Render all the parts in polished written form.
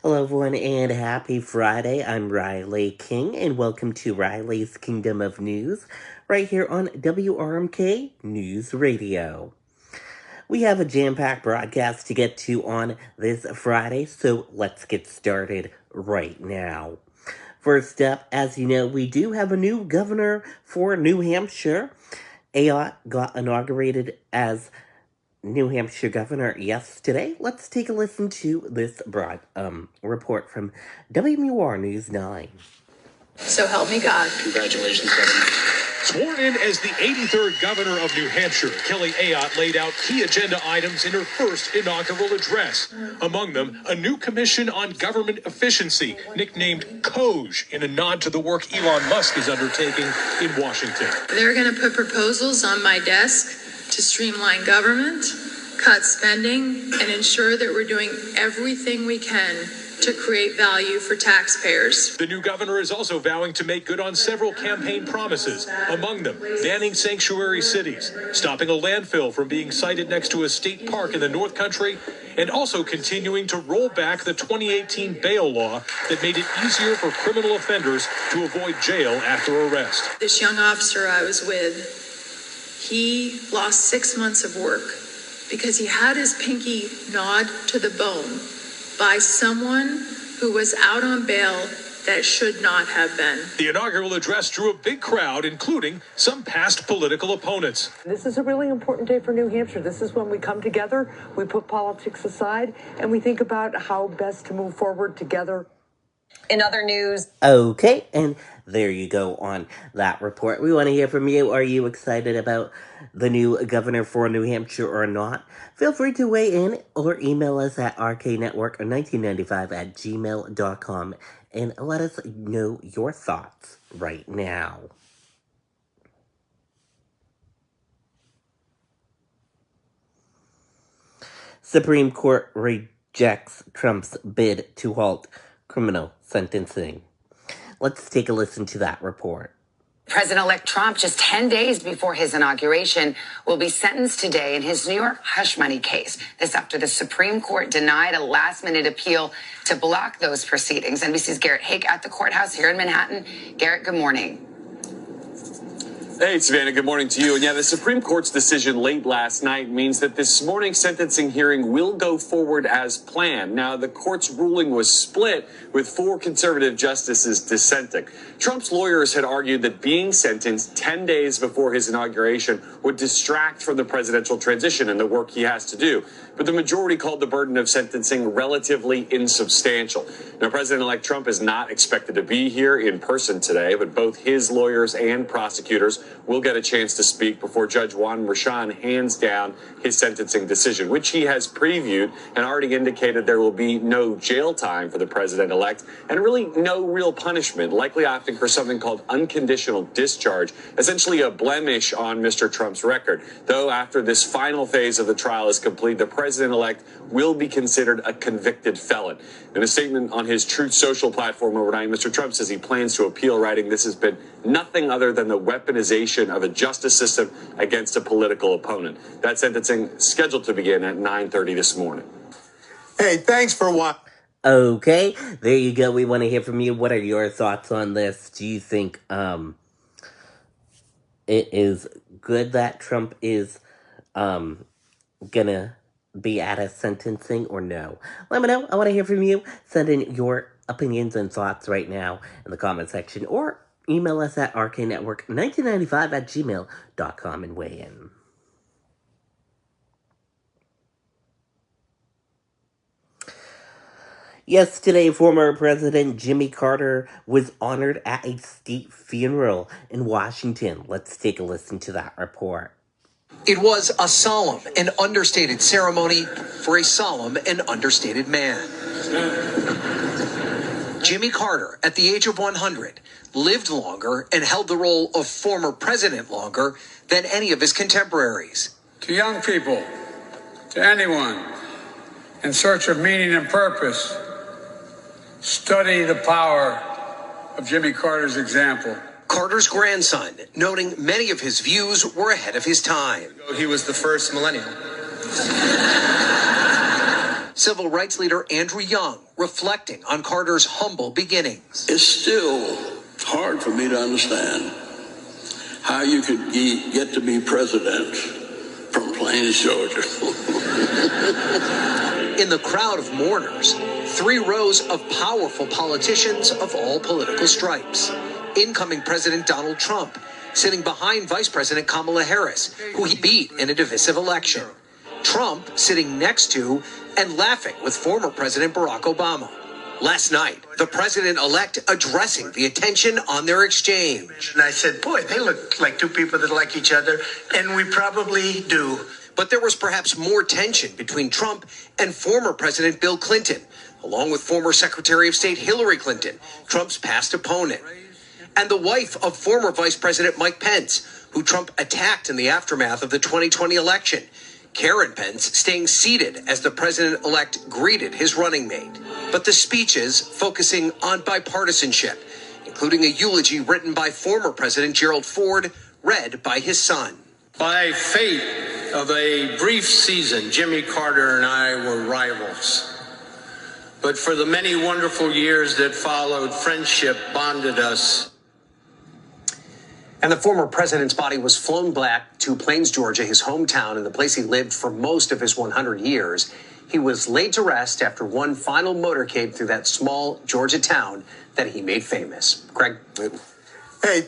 Hello, everyone, and happy Friday. I'm Riley King, and welcome to Riley's Kingdom of News, right here on WRMK News Radio. We have a jam-packed broadcast to get to on this Friday, so let's get started right now. First up, as you know, we do have a new governor for New Hampshire. Ayotte got inaugurated as New Hampshire governor yesterday. Let's take a listen to this report from WMUR News 9. So help me God. Congratulations, Governor. Sworn in as the 83rd governor of New Hampshire, Kelly Ayotte laid out key agenda items in her first inaugural address. Among them, a new commission on government efficiency, nicknamed COGE, in a nod to the work Elon Musk is undertaking in Washington. They're going to put proposals on my desk to streamline government, cut spending, and ensure that we're doing everything we can to create value for taxpayers. The new governor is also vowing to make good on several campaign promises, among them banning sanctuary cities, stopping a landfill from being sited next to a state park in the North Country, and also continuing to roll back the 2018 bail law that made it easier for criminal offenders to avoid jail after arrest. This young officer I was with, he lost 6 months of work because he had his pinky gnawed to the bone by someone who was out on bail that should not have been. The inaugural address drew a big crowd, including some past political opponents. This is a really important day for New Hampshire. This is when we come together, we put politics aside, and we think about how best to move forward together. In other news. Okay, and there you go on that report. We want to hear from you. Are you excited about the new governor for New Hampshire or not? Feel free to weigh in or email us at rknetwork1995@gmail.com and let us know your thoughts right now. Supreme Court rejects Trump's bid to halt criminal sentencing. Let's take a listen to that report. President-elect Trump, just 10 days before his inauguration, will be sentenced today in his New York hush money case. This after the Supreme Court denied a last-minute appeal to block those proceedings. NBC's Garrett Hake at the courthouse here in Manhattan. Garrett, good morning. Hey, Savannah, good morning to you. And yeah, the Supreme Court's decision late last night means that this morning's sentencing hearing will go forward as planned. Now, the court's ruling was split with 4 conservative justices dissenting. Trump's lawyers had argued that being sentenced 10 days before his inauguration would distract from the presidential transition and the work he has to do. But the majority called the burden of sentencing relatively insubstantial. Now, President-elect Trump is not expected to be here in person today, but both his lawyers and prosecutors will get a chance to speak before Judge Juan Merchan hands down his sentencing decision, which he has previewed and already indicated there will be no jail time for the president-elect and really no real punishment, likely opting for something called unconditional discharge, essentially a blemish on Mr. Trump's record. Though after this final phase of the trial is complete, the president-elect will be considered a convicted felon. In a statement on his Truth Social platform overnight, Mr. Trump says he plans to appeal, writing, "This has been nothing other than the weaponization of a justice system against a political opponent." That sentencing scheduled to begin at 9:30 this morning. Hey, thanks for watching. Okay, there you go. We want to hear from you. What are your thoughts on this? Do you think it is good that Trump is gonna be at a sentencing or no? Let me know. I want to hear from you. Send in your opinions and thoughts right now in the comment section or email us at rknetwork1995@gmail.com and weigh in. Yesterday, former President Jimmy Carter was honored at a state funeral in Washington. Let's take a listen to that report. It was a solemn and understated ceremony for a solemn and understated man. Jimmy Carter, at the age of 100, lived longer and held the role of former president longer than any of his contemporaries. To young people, to anyone in search of meaning and purpose, study the power of Jimmy Carter's example. Carter's grandson, noting many of his views were ahead of his time. He was the first millennial. Civil rights leader Andrew Young reflecting on Carter's humble beginnings. It's still hard for me to understand how you could get to be president from Plains, Georgia. In the crowd of mourners, 3 rows of powerful politicians of all political stripes. Incoming President Donald Trump, sitting behind Vice President Kamala Harris, who he beat in a divisive election. Trump sitting next to and laughing with former President Barack Obama. Last night, the president-elect addressing the attention on their exchange. And I said, boy, they look like 2 people that like each other, and we probably do. But there was perhaps more tension between Trump and former President Bill Clinton, along with former Secretary of State Hillary Clinton, Trump's past opponent, and the wife of former Vice President Mike Pence, who Trump attacked in the aftermath of the 2020 election. Karen Pence staying seated as the president-elect greeted his running mate. But the speeches focusing on bipartisanship, including a eulogy written by former President Gerald Ford, read by his son. By fate of a brief season, Jimmy Carter and I were rivals. But for the many wonderful years that followed, friendship bonded us. And the former president's body was flown back to Plains, Georgia, his hometown and the place he lived for most of his 100 years. He was laid to rest after one final motorcade through that small Georgia town that he made famous. Craig? Hey,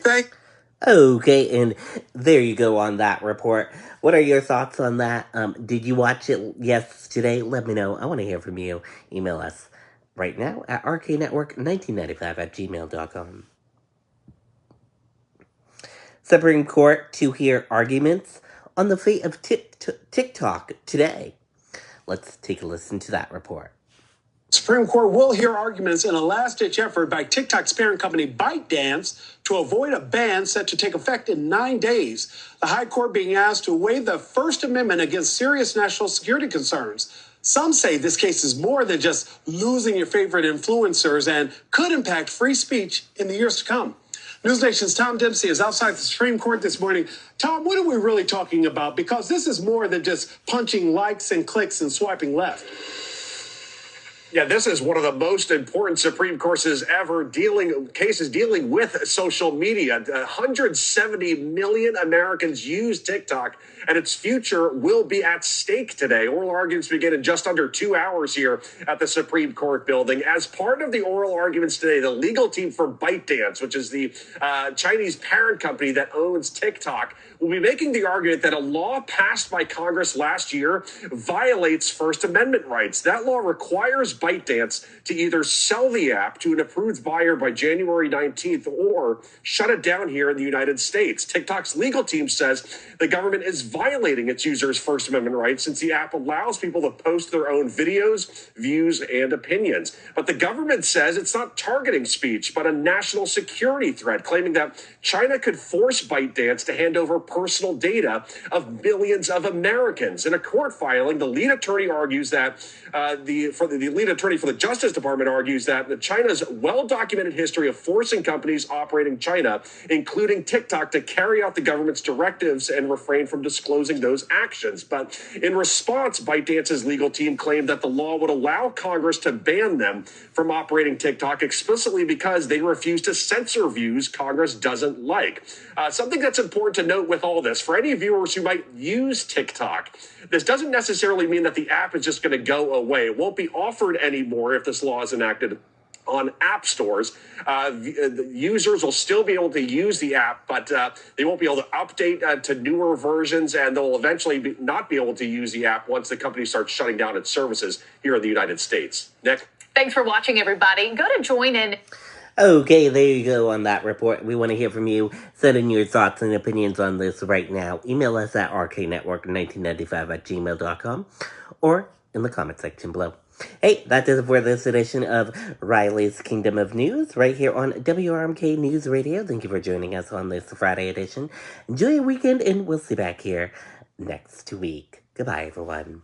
Okay, and there you go on that report. What are your thoughts on that? Did you watch it yesterday? Let me know. I want to hear from you. Email us right now at rknetwork1995@gmail.com. Supreme Court to hear arguments on the fate of TikTok today. Let's take a listen to that report. Supreme Court will hear arguments in a last-ditch effort by TikTok's parent company ByteDance to avoid a ban set to take effect in 9 days. The High Court being asked to weigh the First Amendment against serious national security concerns. Some say this case is more than just losing your favorite influencers and could impact free speech in the years to come. News Nation's Tom Dempsey is outside the Supreme Court this morning. Tom, what are we really talking about? Because this is more than just punching likes and clicks and swiping left. Yeah, this is one of the most important Supreme Courts ever cases dealing with social media. 170 million Americans use TikTok, and its future will be at stake today. Oral arguments begin in just under 2 hours here at the Supreme Court building. As part of the oral arguments today, the legal team for ByteDance, which is the Chinese parent company that owns TikTok, will be making the argument that a law passed by Congress last year violates First Amendment rights. That law requires ByteDance to either sell the app to an approved buyer by January 19th or shut it down here in the United States. TikTok's legal team says the government is violating its users' First Amendment rights since the app allows people to post their own videos, views, and opinions. But the government says it's not targeting speech, but a national security threat, claiming that China could force ByteDance to hand over personal data of millions of Americans. In a court filing, the lead attorney argues that the lead attorney for the Justice Department argues that China's well-documented history of forcing companies operating China, including TikTok, to carry out the government's directives and refrain from disclosing those actions. But in response, ByteDance's legal team claimed that the law would allow Congress to ban them from operating TikTok explicitly because they refuse to censor views Congress doesn't like. Something that's important to note with all this, for any viewers who might use TikTok, this doesn't necessarily mean that the app is just going to go away. It won't be offered anymore if this law is enacted on app stores. The users will still be able to use the app, but they won't be able to update to newer versions, and they'll eventually not be able to use the app once the company starts shutting down its services here in the United States. Nick? Thanks for watching, everybody. Go to join in. Okay, there you go on that report. We want to hear from you. Send in your thoughts and opinions on this right now. Email us at rknetwork1995@gmail.com or in the comment section below. Hey, that is it for this edition of Riley's Kingdom of News right here on WRMK News Radio. Thank you for joining us on this Friday edition. Enjoy your weekend, and we'll see you back here next week. Goodbye, everyone.